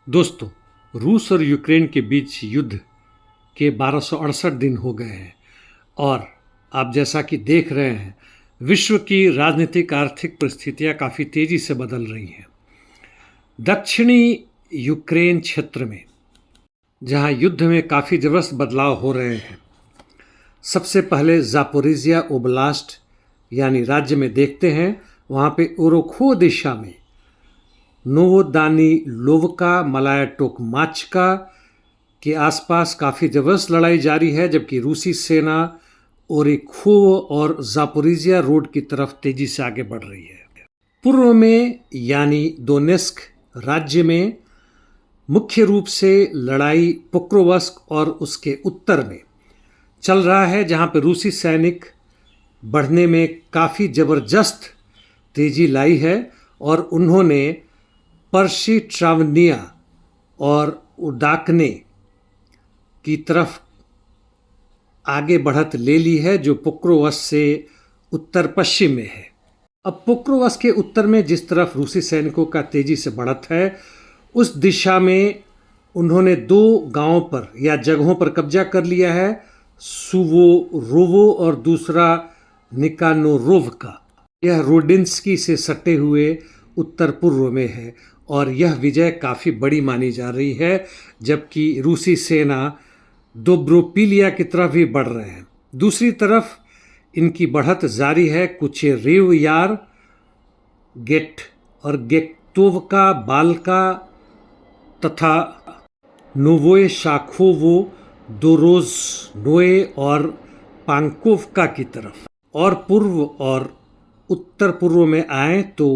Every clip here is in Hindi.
दोस्तों, रूस और यूक्रेन के बीच युद्ध के 1268 दिन हो गए हैं और आप जैसा कि देख रहे हैं, विश्व की राजनीतिक आर्थिक परिस्थितियां काफ़ी तेज़ी से बदल रही हैं। दक्षिणी यूक्रेन क्षेत्र में जहां युद्ध में काफ़ी ज़बरदस्त बदलाव हो रहे हैं, सबसे पहले जापोरिजिया ओब्लास्ट यानी राज्य में देखते हैं। वहाँ पे ओरोखो दिशा में नोवोदानिलोवका मलाया टोकमाचका के आसपास काफ़ी ज़बरदस्त लड़ाई जारी है, जबकि रूसी सेना ओरेखोव और जापोरिजिया रोड की तरफ तेज़ी से आगे बढ़ रही है। पूर्व में यानी दोनेस्क राज्य में मुख्य रूप से लड़ाई पोक्रोवस्क और उसके उत्तर में चल रहा है, जहां पर रूसी सैनिक बढ़ने में काफ़ी ज़बरदस्त तेज़ी लाई है और उन्होंने पर्शी ट्रावनिया और उडाकने की तरफ आगे बढ़त ले ली है, जो पोक्रोवस्क से उत्तर पश्चिम में है। अब पोक्रोवस्क के उत्तर में जिस तरफ रूसी सैनिकों का तेज़ी से बढ़त है, उस दिशा में उन्होंने दो गांवों पर या जगहों पर कब्जा कर लिया है, सुवोरोवो और दूसरा निकानोरोव का। यह रोडिंस्की से सटे हुए उत्तर पूर्व में है और यह विजय काफ़ी बड़ी मानी जा रही है, जबकि रूसी सेना दोब्रोपिलिया की तरफ भी बढ़ रहे हैं। दूसरी तरफ इनकी बढ़त जारी है। कुचेरेव यार, गेट और गेक्टोवका बाल्का तथा नोवोए शाखोवो दोरोजनोए और पांकोवका की तरफ। और पूर्व और उत्तर पूर्व में आए तो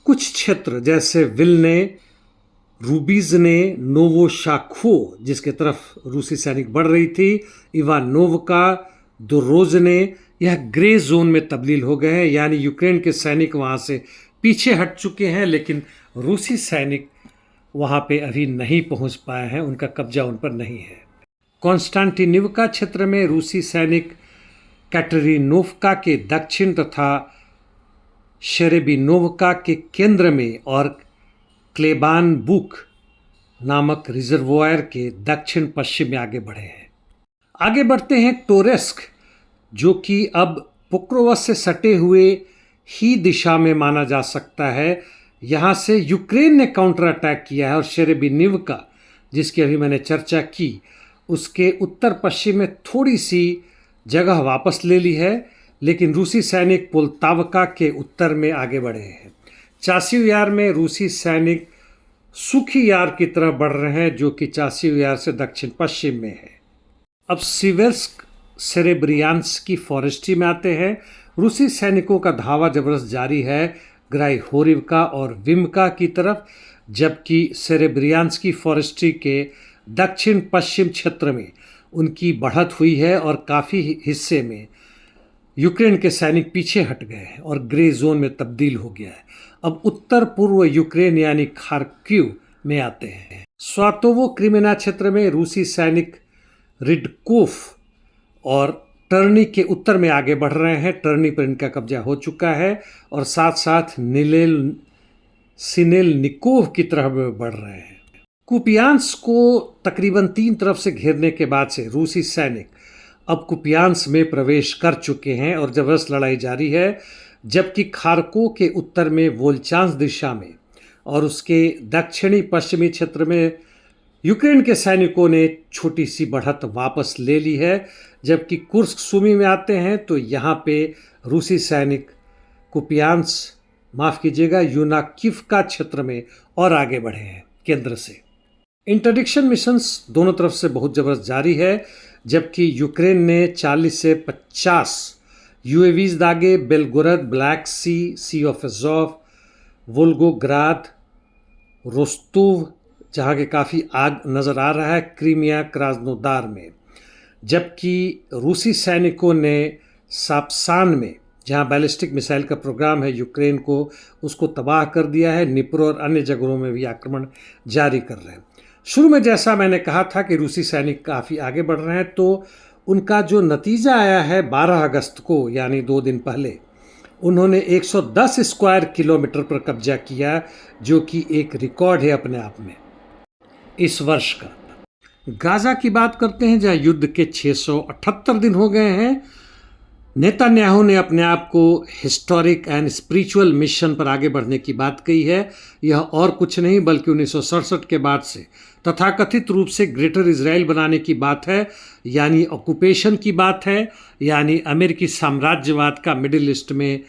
कुछ क्षेत्र जैसे विल्ने, रूबीजने, नोवोशाखो जिसके तरफ रूसी सैनिक बढ़ रही थी, इवानोवका, दोरोजने, यह ग्रे जोन में तब्दील हो गए हैं, यानी यूक्रेन के सैनिक वहाँ से पीछे हट चुके हैं, लेकिन रूसी सैनिक वहाँ पे अभी नहीं पहुँच पाए हैं, उनका कब्जा उन पर नहीं है। कॉन्स्टेंटिनिवका क्षेत्र में रूसी सैनिक कैटरीनोवका के दक्षिण तथा शेरेबिनोवका के केंद्र में और क्लेबानबुक नामक रिजर्वोयर के दक्षिण पश्चिम में आगे बढ़े हैं। आगे बढ़ते हैं टोरेस्क, जो कि अब पोक्रोवस्क से सटे हुए ही दिशा में माना जा सकता है। यहाँ से यूक्रेन ने काउंटर अटैक किया है और शेरेबिनिवका, जिसकी अभी मैंने चर्चा की, उसके उत्तर पश्चिम में थोड़ी सी जगह वापस ले ली है, लेकिन रूसी सैनिक पोल्तावका के उत्तर में आगे बढ़े हैं। चासिव यार में रूसी सैनिक सुखी यार की तरफ बढ़ रहे हैं, जो कि चासिव यार से दक्षिण पश्चिम में है। अब सिवेर्स्क सेरेब्रियांस्की फॉरेस्ट्री में आते हैं। रूसी सैनिकों का धावा जबरदस्त जारी है ग्राइहोरिवका और विमका की तरफ, जबकि सेरेब्रियांस्की फॉरेस्ट्री के दक्षिण पश्चिम क्षेत्र में उनकी बढ़त हुई है और काफ़ी हिस्से में यूक्रेन के सैनिक पीछे हट गए हैं और ग्रे जोन में तब्दील हो गया है। अब उत्तर पूर्व यूक्रेन यानी खार्किव में आते हैं। स्वातोवो क्रिमिना क्षेत्र में रूसी सैनिक रिडकोफ और टर्नी के उत्तर में आगे बढ़ रहे हैं। टर्नी पर इनका कब्जा हो चुका है और साथ साथ सिनेलनिकोव की तरफ बढ़ रहे हैं। कुपियांस्क को तकरीबन 3 तरफ से घेरने के बाद से रूसी सैनिक अब कुपियांस्क में प्रवेश कर चुके हैं और जबरदस्त लड़ाई जारी है, जबकि खार्को के उत्तर में वोल्चांस दिशा में और उसके दक्षिणी पश्चिमी क्षेत्र में यूक्रेन के सैनिकों ने छोटी सी बढ़त वापस ले ली है। जबकि कुर्स्क सुमी में आते हैं तो यहाँ पे रूसी सैनिक यूनाकिव्का क्षेत्र में और आगे बढ़े हैं केंद्र से। इंटरडिक्शन मिशंस दोनों तरफ से बहुत ज़बरदस्त जारी है, जबकि यूक्रेन ने 40 से 50 यूएवीज दागे Belgorod, Black Sea, Sea of Azov, Volgograd, Rostov, जहाँ के काफ़ी आग नज़र आ रहा है, क्रीमिया, क्रास्नोदार में। जबकि रूसी सैनिकों ने साप्सान में, जहाँ बैलिस्टिक मिसाइल का प्रोग्राम है यूक्रेन को, उसको तबाह कर दिया है। निप्रो और अन्य जगहों में भी आक्रमण जारी कर रहे हैं। शुरू में जैसा मैंने कहा था कि रूसी सैनिक काफ़ी आगे बढ़ रहे हैं, तो उनका जो नतीजा आया है 12 अगस्त को, यानी 2 दिन पहले, उन्होंने 110 स्क्वायर किलोमीटर पर कब्जा किया, जो कि एक रिकॉर्ड है अपने आप में। इस वर्ष का। गाज़ा की बात करते हैं, जहाँ युद्ध के 678 दिन हो गए हैं। नेतन्याहू ने अपने आप को हिस्टोरिक एंड स्पिरिचुअल मिशन पर आगे बढ़ने की बात कही है। यह और कुछ नहीं बल्कि 1967 के बाद से तथाकथित रूप से ग्रेटर इजराइल बनाने की बात है, यानी ऑक्यूपेशन की बात है, यानी अमेरिकी साम्राज्यवाद का मिडिल ईस्ट में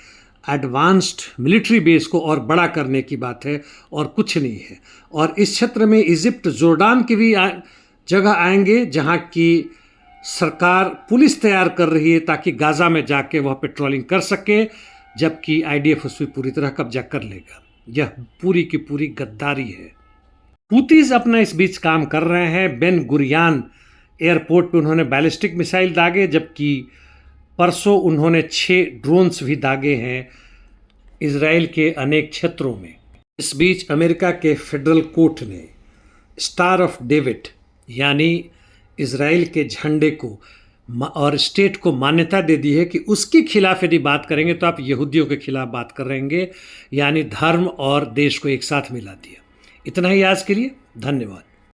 एडवांस्ड मिलिट्री बेस को और बड़ा करने की बात है, और कुछ नहीं है। और इस क्षेत्र में इजिप्ट, जोर्डान की भी जगह आएंगे, जहाँ की सरकार पुलिस तैयार कर रही है ताकि गाज़ा में जाके वह पेट्रोलिंग कर सके, जबकि आईडीएफ उस पर पूरी तरह कब्जा कर लेगा। यह पूरी की पूरी गद्दारी है। हूतीज अपना इस बीच काम कर रहे हैं। बेन गुरियान एयरपोर्ट पे उन्होंने बैलिस्टिक मिसाइल दागे, जबकि परसों उन्होंने 6 ड्रोन्स भी दागे हैं इजराइल के अनेक क्षेत्रों में। इस बीच अमेरिका के फेडरल कोर्ट ने स्टार ऑफ डेविड यानी इजराइल के झंडे को और स्टेट को मान्यता दे दी है कि उसके खिलाफ यदि बात करेंगे तो आप यहूदियों के खिलाफ बात कर रहेंगे, यानी धर्म और देश को एक साथ मिला दिया। इतना ही आज के लिए, धन्यवाद।